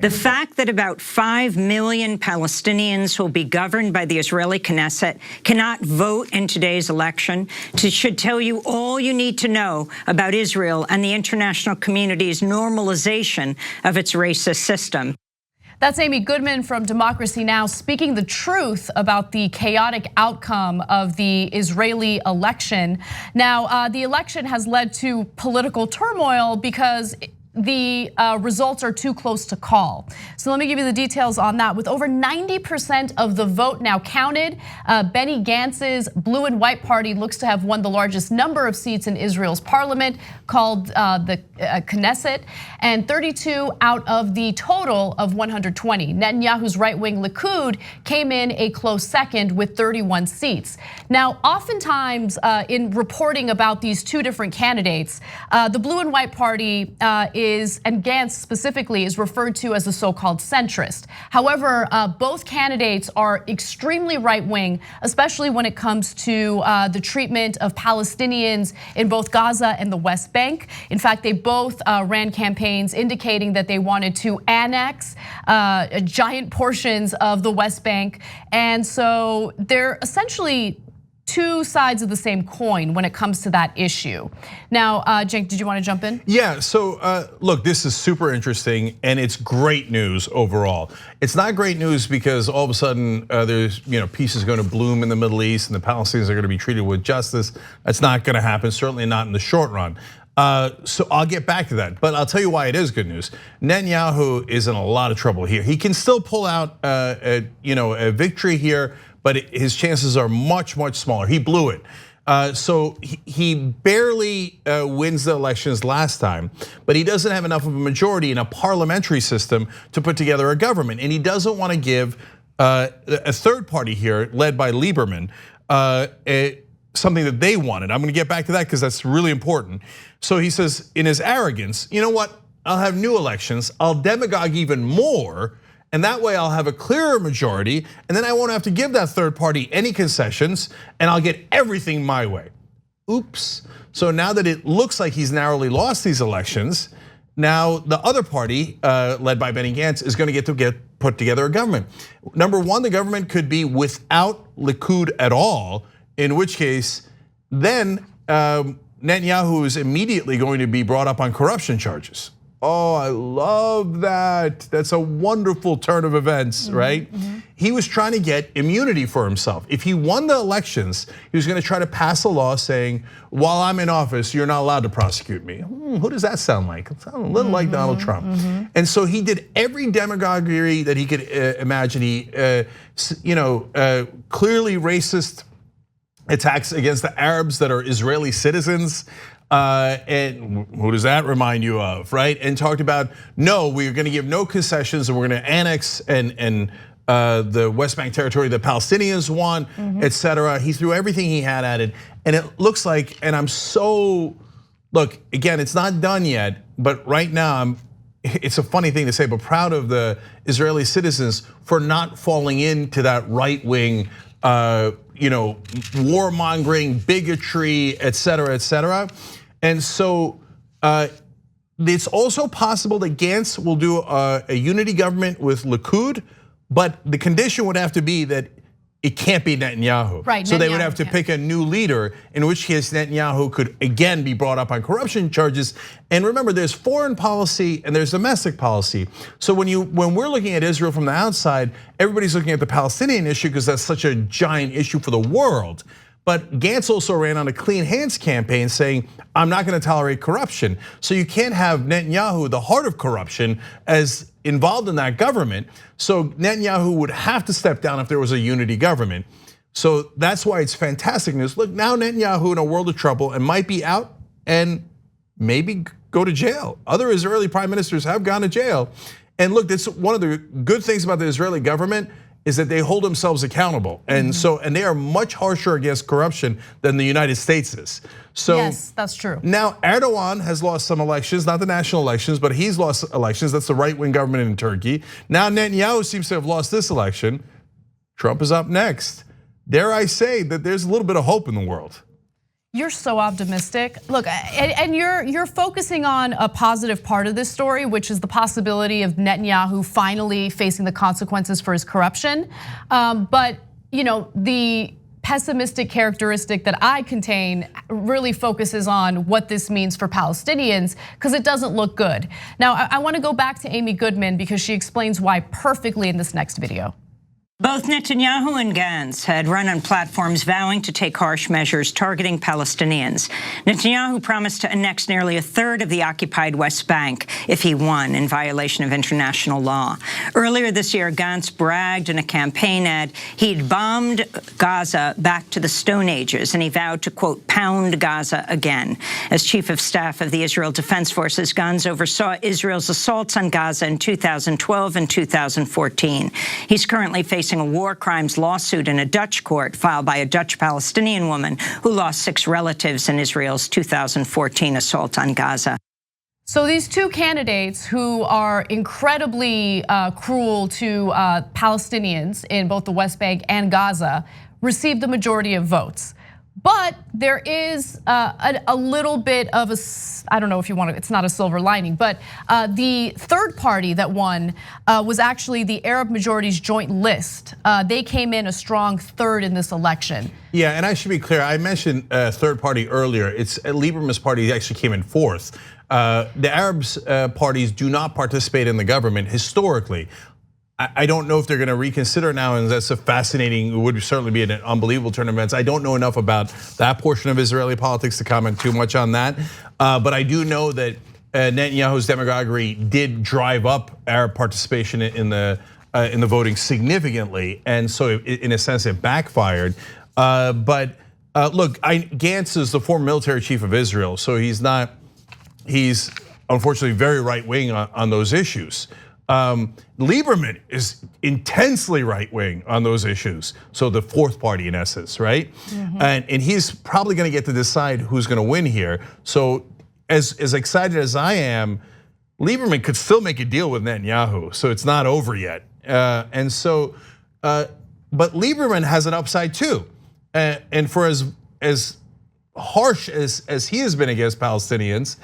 The fact that about 5 million Palestinians will be governed by the Israeli Knesset cannot vote in today's election should tell you all you need to know about Israel and the international community's normalization of its racist system. That's Amy Goodman from Democracy Now! Speaking the truth about the chaotic outcome of the Israeli election. Now, the election has led to political turmoil because the results are too close to call. So let me give you the details on that. With over 90% of the vote now counted, Benny Gantz's blue and white party looks to have won the largest number of seats in Israel's parliament, called the Knesset, and 32 out of the total of 120. Netanyahu's right-wing Likud came in a close second with 31 seats. Now, oftentimes in reporting about these two different candidates, the blue and white party and Gantz specifically is referred to as the so-called centrist. However, both candidates are extremely right-wing, especially when it comes to the treatment of Palestinians in both Gaza and the West Bank. In fact, they both ran campaigns indicating that they wanted to annex giant portions of the West Bank. And so they're essentially two sides of the same coin when it comes to that issue. Now, Cenk, did you want to jump in? Yeah, so look, this is super interesting and it's great news overall. It's not great news because all of a sudden there's peace is going to bloom in the Middle East and the Palestinians are going to be treated with justice. That's not going to happen, certainly not in the short run. So I'll get back to that, but I'll tell you why it is good news. Netanyahu is in a lot of trouble here. He can still pull out a victory here, but his chances are much, much smaller. He blew it. So he barely wins the elections last time, but he doesn't have enough of a majority in a parliamentary system to put together a government. And he doesn't want to give a third party here, led by Lieberman, something that they wanted. I'm gonna get back to that because that's really important. So he says in his arrogance, you know what? I'll have new elections. I'll demagogue even more. And that way I'll have a clearer majority, and then I won't have to give that third party any concessions, and I'll get everything my way. Oops. So now that it looks like he's narrowly lost these elections, now the other party, led by Benny Gantz, is going to get put together a government. Number one, the government could be without Likud at all, in which case, then Netanyahu is immediately going to be brought up on corruption charges. Oh, I love that. That's a wonderful turn of events, right? He was trying to get immunity for himself. If he won the elections, he was going to try to pass a law saying, while I'm in office, you're not allowed to prosecute me. Who does that sound like? It sounds a little like Donald Trump. And so he did every demagoguery that he could imagine. He, clearly racist attacks against the Arabs that are Israeli citizens. And who does that remind you of, right? And talked about, no, we're gonna give no concessions and we're gonna annex and the West Bank territory the Palestinians want, etc. He threw everything he had at it. And it looks like, and I'm so, look, again, it's not done yet, but right now it's a funny thing to say, but proud of the Israeli citizens for not falling into that right wing, warmongering, bigotry, etc., etc. And so it's also possible that Gantz will do a unity government with Likud, but the condition would have to be that it can't be Netanyahu. Right. So they would have to pick a new leader, in which case Netanyahu could again be brought up on corruption charges. And remember, there's foreign policy and there's domestic policy. So when we're looking at Israel from the outside, everybody's looking at the Palestinian issue because that's such a giant issue for the world. But Gantz also ran on a clean hands campaign saying, I'm not gonna tolerate corruption. So you can't have Netanyahu, the heart of corruption, as involved in that government. So Netanyahu would have to step down if there was a unity government. So that's why it's fantastic news. Look, now Netanyahu in a world of trouble and might be out and maybe go to jail. Other Israeli prime ministers have gone to jail. And look, that's one of the good things about the Israeli government is that they hold themselves accountable. And and they are much harsher against corruption than the United States is. So yes, that's true. Now Erdogan has lost some elections, not the national elections, but he's lost elections. That's the right-wing government in Turkey. Now Netanyahu seems to have lost this election. Trump is up next. Dare I say that there's a little bit of hope in the world. You're so optimistic. Look, and you're focusing on a positive part of this story, which is the possibility of Netanyahu finally facing the consequences for his corruption. But the pessimistic characteristic that I contain really focuses on what this means for Palestinians, because it doesn't look good. Now, I want to go back to Amy Goodman because she explains why perfectly in this next video. Both Netanyahu and Gantz had run on platforms vowing to take harsh measures targeting Palestinians. Netanyahu promised to annex nearly a third of the occupied West Bank if he won, in violation of international law. Earlier this year, Gantz bragged in a campaign ad he'd bombed Gaza back to the Stone Ages, and he vowed to, quote, pound Gaza again. As chief of staff of the Israel Defense Forces, Gantz oversaw Israel's assaults on Gaza in 2012 and 2014. He's currently facing a war crimes lawsuit in a Dutch court filed by a Dutch Palestinian woman who lost 6 relatives in Israel's 2014 assault on Gaza. So these two candidates who are incredibly cruel to Palestinians in both the West Bank and Gaza received the majority of votes. But there is a little bit of I don't know if you want to, it's not a silver lining, but the third party that won was actually the Arab Majority's Joint List. They came in a strong third in this election. Yeah, and I should be clear, I mentioned third party earlier. It's Lieberman's party actually came in fourth. The Arabs parties do not participate in the government historically. I don't know if they're going to reconsider now, and that's a fascinating, it would certainly be an unbelievable turn of events. I don't know enough about that portion of Israeli politics to comment too much on that. But I do know that Netanyahu's demagoguery did drive up Arab participation in the voting significantly, and so in a sense it backfired. But look, Gantz is the former military chief of Israel, so he's unfortunately very right wing on those issues. Lieberman is intensely right wing on those issues. So the fourth party in essence, right? Mm-hmm. And he's probably gonna get to decide who's gonna win here. So as excited as I am, Lieberman could still make a deal with Netanyahu. So it's not over yet. But Lieberman has an upside too. And for as harsh as he has been against Palestinians,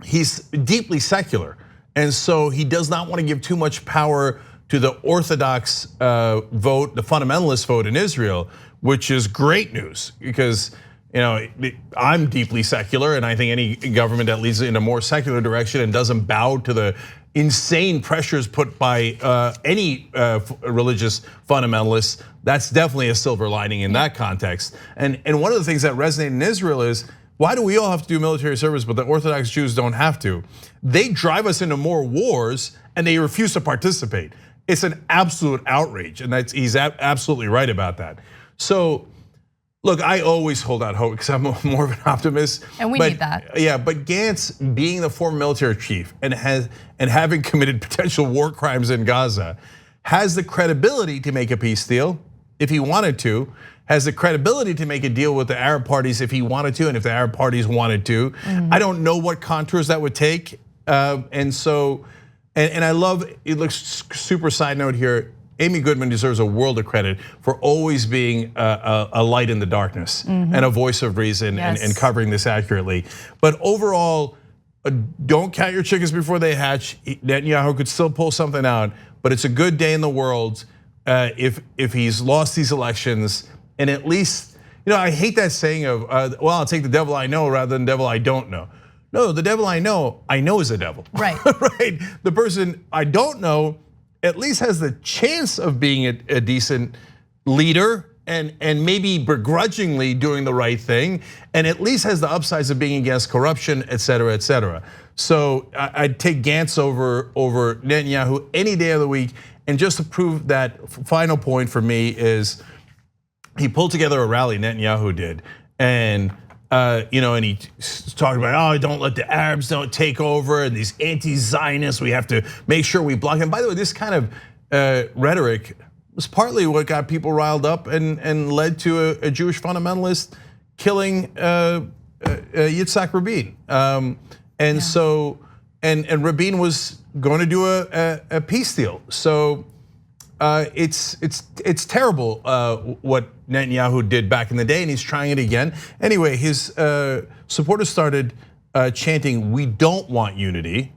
he's deeply secular. And so he does not want to give too much power to the Orthodox vote, the fundamentalist vote in Israel, which is great news because I'm deeply secular, and I think any government that leads in a more secular direction and doesn't bow to the insane pressures put by any religious fundamentalists, that's definitely a silver lining in that context. And one of the things that resonate in Israel is, why do we all have to do military service, but the Orthodox Jews don't have to? They drive us into more wars and they refuse to participate. It's an absolute outrage, and he's absolutely right about that. So, look, I always hold out hope because I'm more of an optimist. And we need that. Yeah, but Gantz, being the former military chief and having committed potential war crimes in Gaza, has the credibility to make a peace deal if he wanted to. Has the credibility to make a deal with the Arab parties if he wanted to, and if the Arab parties wanted to. Mm-hmm. I don't know what contours that would take, and I love. It looks super side note here. Amy Goodman deserves a world of credit for always being a light in the darkness mm-hmm. and a voice of reason and covering this accurately. But overall, don't count your chickens before they hatch. Netanyahu could still pull something out, but it's a good day in the world if he's lost these elections. And at least, I hate that saying of, well, I'll take the devil I know rather than the devil I don't know. No, the devil I know is a devil. Right. Right. The person I don't know at least has the chance of being a decent leader and maybe begrudgingly doing the right thing, and at least has the upsides of being against corruption, et cetera, et cetera. So I'd take Gantz over Netanyahu any day of the week. And just to prove that final point for me is, he pulled together a rally, Netanyahu did, and and he's talking about, don't let the Arabs don't take over, and these anti-Zionists, we have to make sure we block them. By the way, this kind of rhetoric was partly what got people riled up and led to a Jewish fundamentalist killing Yitzhak Rabin. So Rabin was going to do a peace deal. So it's terrible what Netanyahu did back in the day, and he's trying it again. Anyway, his supporters started chanting, "We don't want unity."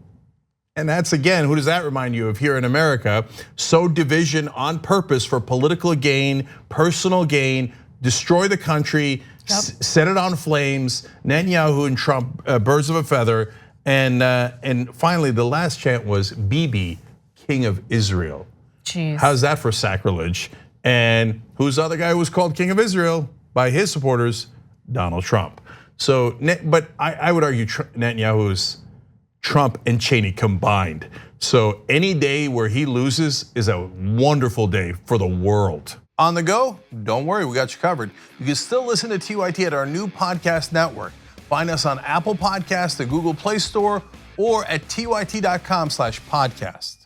And that's, again, who does that remind you of here in America? Sow division on purpose for political gain, personal gain, destroy the country, set it on flames. Netanyahu and Trump, birds of a feather. And finally, the last chant was Bibi, King of Israel. Jeez. How's that for sacrilege? And who's the other guy who was called King of Israel by his supporters? Donald Trump. So, but I would argue Netanyahu is Trump and Cheney combined. So any day where he loses is a wonderful day for the world. On the go? Don't worry, we got you covered. You can still listen to TYT at our new podcast network. Find us on Apple Podcasts, the Google Play Store, or at tyt.com/podcast.